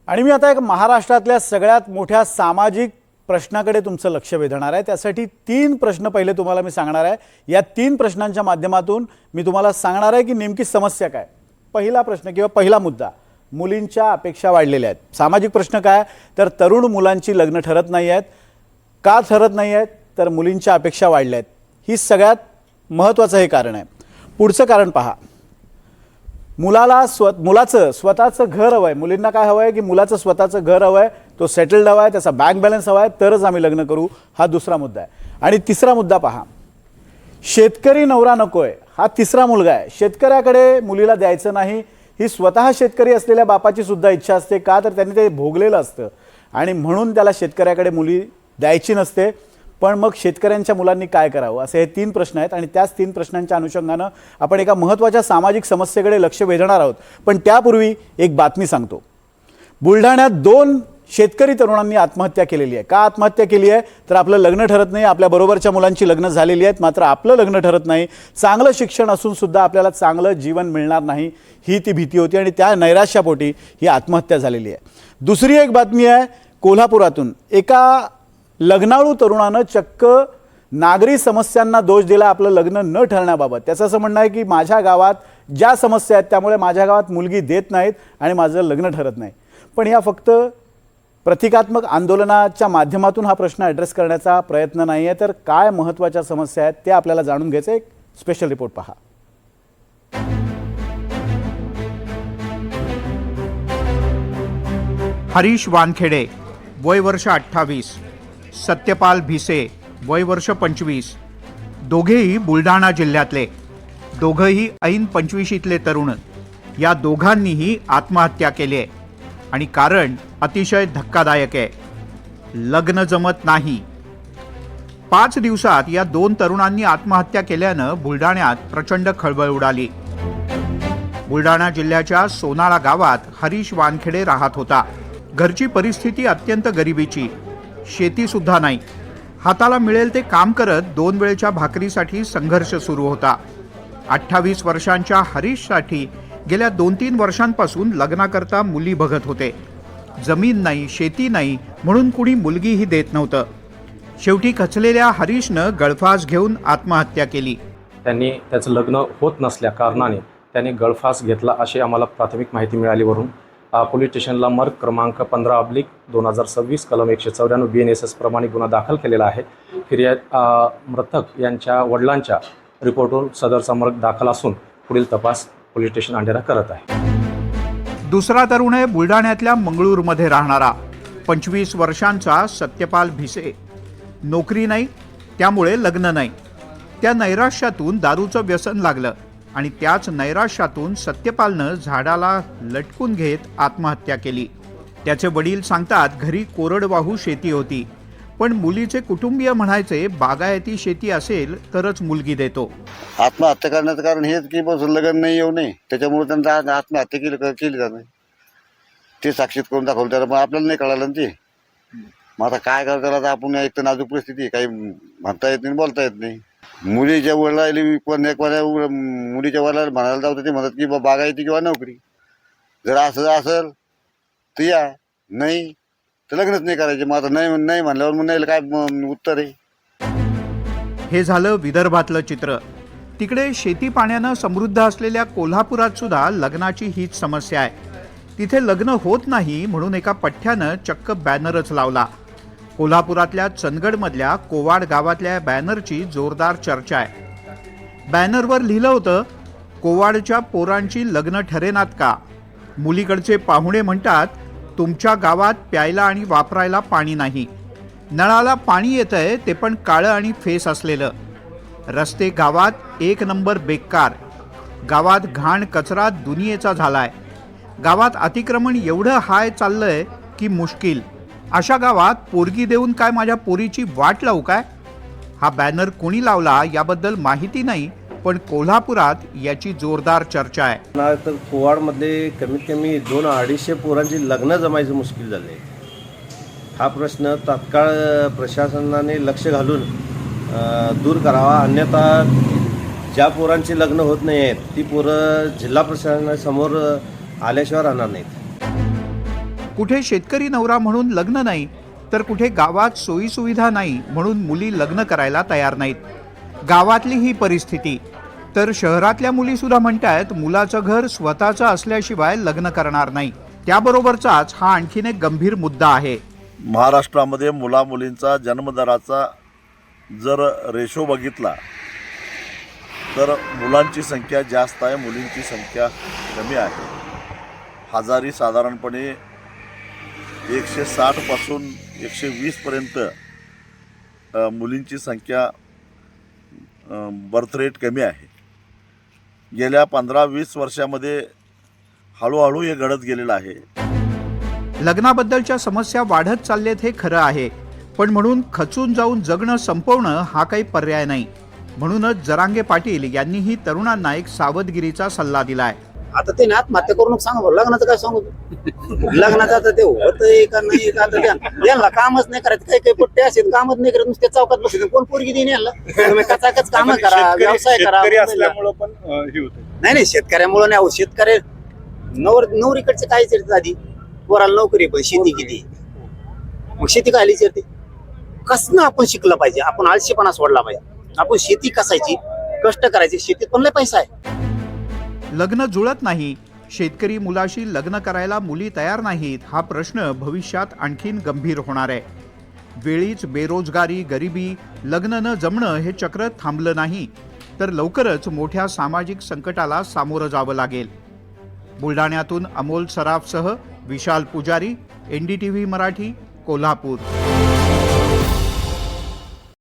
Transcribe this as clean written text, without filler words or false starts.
आणि मी आता एक महाराष्ट्रातल्या सगळ्यात मोठ्या सामाजिक प्रश्नाकडे तुमचं लक्ष वेधणार आहे। त्यासाठी 3 प्रश्न पहिले तुम्हाला मी सांगणार आहे। या 3 प्रश्नांच्या माध्यमातून मी तुम्हाला सांगणार आहे की नेमकी समस्या काय। पहिला प्रश्न किंवा पहिला मुद्दा, मुलींच्या अपेक्षा वाढलेल्या आहेत। सामाजिक प्रश्न काय तर तरुण मुलांची लग्न ठरत नाही आहेत। का ठरत नाही आहेत तर मुलींच्या अपेक्षा वाढल्या आहेत। ही सगळ्यात महत्त्वाचं हे कारण आहे। पुढचं कारण पहा, मुलाचं स्वतःचं घर हवं आहे। मुलींना काय हवं आहे की मुलाचं स्वतःचं घर हवं आहे, तो सेटल्ड हवा आहे, त्याचा बँक बॅलन्स हवा आहे, तरच आम्ही लग्न करू, हा दुसरा मुद्दा आहे। आणि तिसरा मुद्दा पहा, शेतकरी नवरा नकोय, हा तिसरा मुलगा आहे। शेतकऱ्याकडे मुलीला द्यायचं नाही ही स्वतः शेतकरी असलेल्या बापाची सुद्धा इच्छा असते। का तर त्यांनी ते भोगलेलं असतं आणि म्हणून त्याला शेतकऱ्याकडे मुली द्यायची नसते। पण मग शेतकऱ्यांच्या मुलांनी काय करावं, असे हे 3 प्रश्न आहेत आणि त्याच 3 प्रश्नांच्या अनुषंगाने आपण एका महत्त्वाच्या सामाजिक समस्येकडे लक्ष वेधणार आहोत। पण त्यापूर्वी एक बातमी सांगतो। बुलढाण्यात 2 शेतकरी तरुणांनी आत्महत्या केलेली आहे। का आत्महत्या केली आहे तर आपलं लग्न ठरत नाही, आपल्या बरोबरच्या मुलांची लग्न झालेली आहेत, मात्र आपलं लग्न ठरत नाही। चांगलं शिक्षण असून सुद्धा आपल्याला चांगलं जीवन मिळणार नाही ही ती भीती होती आणि त्या नैराश्यापोटी ही आत्महत्या झालेली आहे। दुसरी एक बातमी आहे कोल्हापुरातून, एका लग्नाळू तरुणानं चक्क नागरी समस्यांना दोष दिला आपलं लग्न न ठरण्याबाबत। त्याचं असं म्हणणं आहे की माझ्या गावात ज्या समस्या आहेत त्यामुळे माझ्या गावात मुलगी देत नाहीत आणि माझं लग्न ठरत नाही। पण या फक्त प्रतिकात्मक आंदोलनाच्या माध्यमातून हा प्रश्न ॲड्रेस करण्याचा प्रयत्न नाही आहे, तर काय महत्त्वाच्या समस्या आहेत ते आपल्याला जाणून घ्यायचं। एक स्पेशल रिपोर्ट पहा। हरीश वानखेडे वय वर्ष 28, सत्यपाल भिसे वय वर्ष 25, दोघेही बुलढाणा जिल्ह्यातले, दोघंही ऐन 25शीतले तरुण। या दोघांनीही आत्महत्या केली आहे आणि कारण अतिशय धक्कादायक आहे, लग्न जमत नाही। 5 दिवसात या 2 तरुणांनी आत्महत्या केल्यानं बुलढाण्यात प्रचंड खळबळ उडाली। बुलढाणा जिल्ह्याच्या सोनाळा गावात हरीश वानखेडे राहत होता। घरची परिस्थिती अत्यंत गरिबीची, शेती सुद्धा नाही। हाताला मिळेल ते काम करत 2 वेळच्या भाकरीसाठी संघर्ष सुरू होता। 28 वर्षांच्या हरीशसाठी गेल्या 2-3 वर्षांपासून लग्नाकरता मुली बघत होते। जमीन नाही, शेती नाही, म्हणून कुणी मुलगीही देत नव्हतं। शेवटी खचलेल्या हरीशनं गळफास घेऊन आत्महत्या केली। त्यांनी त्याचं लग्न होत नसल्या कारणाने त्यांनी गळफास घेतला अशी आम्हाला प्राथमिक माहिती मिळालीवरून पोलीस स्टेशनला मर्ग क्रमांक 15/2026 कलम 194 BNSS प्रमाणे गुन्हा दाखल केलेला आहे। फिर्याद मृतक यांच्या वडिलांच्या रिपोर्टवरून सदरचा मर्ग दाखल असून पुढील तपास पोलीस स्टेशन अंधेरा करत आहे। दुसरा तरुण आहे बुलढाण्यातल्या मंगळूरमध्ये राहणारा 25 वर्षांचा सत्यपाल भिसे। नोकरी नाही, त्यामुळे लग्न नाही। त्या नैराश्यातून दारूचं व्यसन लागलं आणि त्याच नैराश्यातून सत्यपालनं झाडाला लटकून घेत आत्महत्या केली। त्याचे वडील सांगतात घरी कोरडवाहू शेती होती, पण मुलीचे कुटुंबीय म्हणायचे बागायती शेती असेल तरच मुलगी देतो। आत्महत्या करण्याचं कारण हेच की बस लग्न नाही येऊ नये, त्याच्यामुळे त्यांनी आत्महत्या केली जाणे ते साक्षीत करून दाखवलं। तर मग आपल्याला नाही कळालं ना ते। मग आता काय करता, आता आपण एक तर नाजूक परिस्थिती, काही म्हणता येत नाही, बोलता येत नाही। मुलीच्या वडिलांनी मुलीच्या वडिलांना म्हणायला जाऊ ते म्हणतात की बागायती किंवा नोकरी, जर असं असेल तर या, नाही तर लग्नच नाही करायचे। मग आता नाही म्हणल्यावर मग नाही काय उत्तर आहे। हे झालं विदर्भातलं चित्र। तिकडे शेती पाण्यानं समृद्ध असलेल्या कोल्हापुरात सुद्धा लग्नाची हीच समस्या आहे। तिथे लग्न होत नाही म्हणून एका पठ्ठ्यानं चक्क बॅनरच लावला। कोल्हापुरातल्या चंदगडमधल्या कोवाड गावातल्या बॅनरची जोरदार चर्चा आहे। बॅनरवर लिहिलं होतं, कोवाडच्या पोरांची लग्न ठरेनात का? मुलीकडचे पाहुणे म्हणतात तुमच्या गावात प्यायला आणि वापरायला पाणी नाही, नळाला पाणी येतंय ते पण काळं आणि फेस असलेलं, रस्ते गावात 1 नंबर बेकार, गावात घाण कचरा दुनियेचा झालाय, गावात अतिक्रमण एवढं हाय चाललंय की मुश्किल, अशा गावात पोरगी देऊन काय माझ्या पोरीची वाट लावू काय? हा बॅनर कोणी लावला याबद्दल माहिती नाही, पण कोल्हापुरात याची जोरदार चर्चा आहे। तर कोवाडमध्ये कमीत कमी 200-250 पोरांची लग्न जमायचं मुश्किल झाले। हा प्रश्न तात्काळ प्रशासनाने लक्ष घालून दूर करावा, अन्यथा ज्या पोरांची लग्न होत नाही आहेत ती पोरं जिल्हा प्रशासनासमोर आल्याशिवाय राहणार नाहीत। कुठे शेतकरी नवरा म्हणून लग्न नाही, तर कुठे गावात सोयीसुविधा नाही म्हणून मुली लग्न करायला तयार नाहीत। गावातली ही परिस्थिती, तर शहरातल्या मुली सुद्धा म्हणतायत मुलाचं घर स्वतःचं असल्याशिवाय लग्न करणार नाही। त्याबरोबरचाच हा आणखीन एक गंभीर मुद्दा आहे। महाराष्ट्रामध्ये मुला-मुलींचा जन्मदराचा जर रेशो बघितला तर मुलांची संख्या जास्त आहे, मुलींची संख्या कमी आहे। हजारी साधारणपणे 160 पासून 120 पर्यंत मुलींची संख्या बर्थ रेट कमी आहे। गेल्या 15-20 वर्षामध्ये हळूहळू हे घडत गेलेलं आहे। लग्नाबद्दलच्या समस्या वाढत चाललेत हे खरं आहे, पण म्हणून खचून जाऊन जगणं संपवणं हा काही पर्याय नाही। म्हणूनच जरांगे पाटील यांनीही तरुणांना एक सावधगिरीचा सल्ला दिलाय। आता ते ना आत्महत्या करून सांगा, लग्नाचं काय सांगू? लग्नाचं आता ते होतंय का नाही का? आता यांना कामच नाही करायचं, काही काही पुट्टे असेल कामच नाही करत, नुसते चौकात बसले, कोण पोरगी देईन यांना? तुम्ही कचाकच काम करा, व्यवसाय करा। नाही नाही, शेतकऱ्यामुळे नाही, शेतकरी नोकरीकडचे काय चर्चा आधी, पोराला नोकरी पण शेती किती, मग शेती काय चर्चे? कसं आपण शिकलं पाहिजे, आपण आळशीपणा सोडला पाहिजे, आपण शेती कसायची, कष्ट करायचे, शेतीत पण लय पैसा आहे। लग्न जुळत नाही, शेतकरी मुलाशी लग्न करायला मुली तयार नाहीत, हा प्रश्न भविष्यात आणखीन गंभीर होणार आहे। वेळीच बेरोजगारी, गरिबी, लग्न न जमणं हे चक्र थांबलं नाही तर लवकरच मोठ्या सामाजिक संकटाला सामोरं जावं लागेल। बुलढाण्यातून अमोल सराफसह विशाल पुजारी, NDTV मराठी, कोल्हापूर।